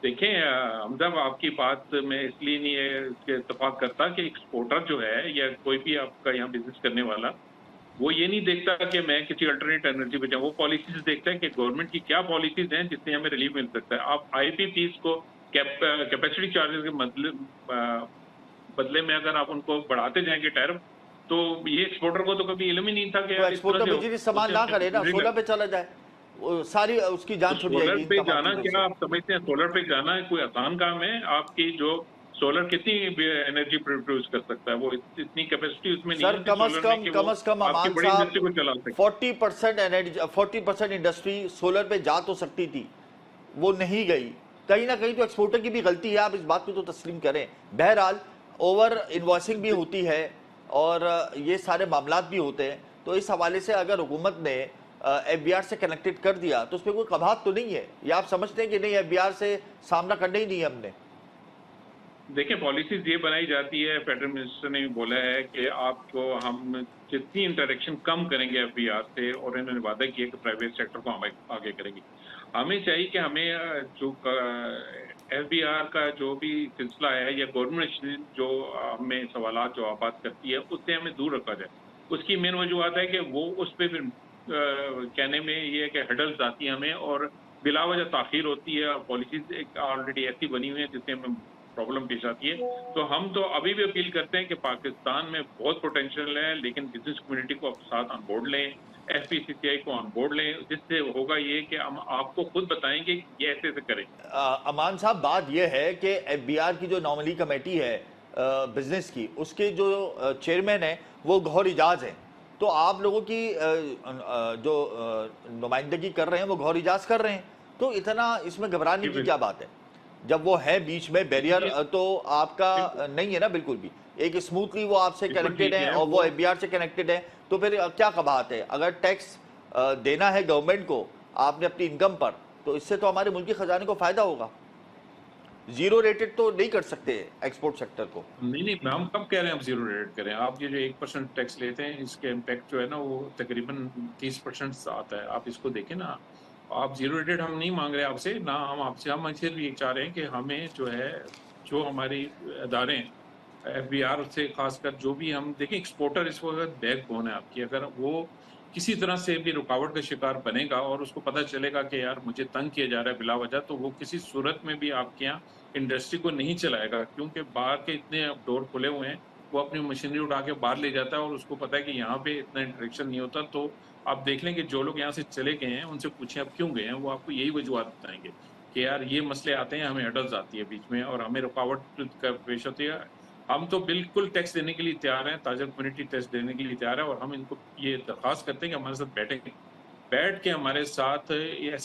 دیکھیں حمزہ، آپ کی بات میں اس لیے نہیں اس کے اتفاق کرتا کہ ایکسپورٹر جو ہے یا کوئی بھی آپ کا یہاں بزنس کرنے والا، وہ یہ نہیں دیکھتا کہ میں کسی الٹرنیٹ انرجی پہ جاؤں، وہ پالیسیز دیکھتا ہے کہ گورنمنٹ کی کیا پالیسیز ہیں جس سے ہمیں ریلیف مل سکتا ہے. آپ آئی پی فیس کو کیپیسٹی چارجز کے بدلے میں اگر آپ ان کو بڑھاتے جائیں گے ٹیرف، تو یہ ایکسپورٹر کو تو کبھی علم ہی نہیں تھا کہ تو یار اس طرح ایکسپورٹر سے بجلی استعمال نہ کرے نا، سولر پہ چلا جائے، ساری اس کی تو جان چھٹ جائے سولر گی ان پہ تمام جانا، چیزوں سے. کیا آپ سمجھتے ہیں سولر پہ جانا کوئی آسان کام ہے؟ آپ کی جو سولر کتنی انرجی پروڈیوس کر سکتا ہے؟ وہ اتنی کیپیسٹی اس میں نہیں سر ہوتی کم از سولر میں کم کہ کم وہ از کم آپ کی امان بڑی صاحب انڈسٹری کو چلا سکے. 40% انڈسٹری سولر پہ جا تو سکتی تھی، وہ نہیں گئی. کہیں نہ کہیں تو ایکسپورٹر کی بھی غلطی ہے، آپ اس بات کو تو تسلیم کریں. بہرحال اوور انوائسنگ بھی ہوتی ہے اور یہ سارے معاملات بھی ہوتے ہیں. تو اس حوالے سے اگر حکومت نے ایف بی آر سے کنیکٹڈ کر دیا تو اس پہ کوئی قباحت تو نہیں ہے، یا آپ سمجھتے ہیں کہ نہیں ایف بی آر سے سامنا کرنا ہی نہیں ہے ہم نے؟ دیکھیں پالیسیز یہ بنائی جاتی ہے، فیڈرل منسٹر نے بھی بولا ہے کہ آپ کو ہم جتنی انٹریکشن کم کریں گے ایف بی آر سے، اور انہوں نے وعدہ کیا کہ پرائیویٹ سیکٹر کو ہم آگے کریں گے. ہمیں چاہیے کہ ہمیں جو ایف بی آر کا جو بھی سلسلہ ہے یا گورنمنٹ جو ہمیں سوالات جوابات کرتی ہے اس سے ہمیں دور رکھا جائے. اس کی مین وجوہات ہے کہ وہ اس پہ کہنے میں یہ ہے کہ ہیڈلز آتی ہیں ہمیں، اور بلا وجہ تاخیر ہوتی ہے. پالیسیز ایک آلریڈی ایسی بنی ہوئی ہیں جس سے ہمیں پرابلم پیش آتی ہے. تو ہم تو ابھی بھی اپیل کرتے ہیں کہ پاکستان میں بہت پوٹینشیل ہے، لیکن بزنس کمیونٹی کو ساتھ آن بورڈ لیں، ایف پی سی سی آئی کو آن بورڈ لیں، جس سے ہوگا یہ کہ ہم آپ کو خود بتائیں گے کہ یہ ایسے ایسے کریں. امان صاحب بات یہ ہے کہ ایف بی آر کی جو نارملی کمیٹی ہے بزنس کی، اس کے جو چیئرمین ہیں وہ گوہر اجاز ہیں. تو آپ لوگوں کی جو نمائندگی کر رہے ہیں وہ گوہر اجاز کر رہے ہیں، تو اتنا اس میں گھبرانے کی کیا بات ہے؟ جب وہ ہے بیچ میں بیریئر تو آپ کا نہیں ہے نا بالکل بھی. ایک اسموتھلی وہ آپ سے بالکل کنیکٹڈ ٹھیک ہیں ہے اور وہ وہ ایف بی آر سے کنیکٹڈ ہیں، تو پھر کیا قباحت ہے؟ اگر ٹیکس دینا ہے گورنمنٹ کو آپ نے اپنی انکم پر، تو اس سے تو ہمارے ملکی خزانے کو فائدہ ہوگا. زیرو ریٹڈ تو نہیں کر سکتے ایکسپورٹ سیکٹر کو. نہیں ہم کب کہہ رہے ہیں ہم زیرو ریٹ کریں؟ آپ یہ جو 1% ٹیکس لیتے ہیں اس کے امپیکٹ جو ہے نا وہ تقریباً 30% آتا ہے. آپ اس کو دیکھیں نا. آپ زیرو ریٹڈ ہم نہیں مانگ رہے آپ سے، نہ ہم آپ سے، ہم صرف یہ چاہ رہے ہیں کہ ہمیں جو ہے جو ہماری ادارے ایف بی آر سے خاص کر جو بھی ہم دیکھیں ایکسپورٹر اس وقت بیک بون ہے آپ کی. اگر وہ کسی طرح سے بھی رکاوٹ کا شکار بنے گا اور اس کو پتہ چلے گا کہ یار مجھے تنگ کیا جا رہا ہے بلا وجہ، تو وہ کسی صورت میں بھی آپ کے یہاں انڈسٹری کو نہیں چلائے گا. کیونکہ باہر کے اتنے ڈور کھلے ہوئے ہیں، وہ اپنی مشینری اٹھا کے باہر لے جاتا ہے اور اس کو پتا ہے کہ یہاں پہ اتنا انٹریکشن نہیں ہوتا. تو آپ دیکھ لیں کہ جو لوگ یہاں سے چلے گئے ہیں ان سے پوچھیں آپ کیوں گئے ہیں، وہ آپ کو یہی وجوہات بتائیں گے کہ یار یہ مسئلے آتے ہیں، ہمیں ہیڈلز آتی ہے بیچ میں اور ہمیں رکاوٹ پیش ہوتی ہے. ہم تو بالکل ٹیکس دینے کے لیے تیار ہیں، تاجر کمیونٹی ٹیکس دینے کے لیے تیار ہے، اور ہم ان کو یہ درخواست کرتے ہیں کہ ہمارے ساتھ بیٹھ کے ہمارے ساتھ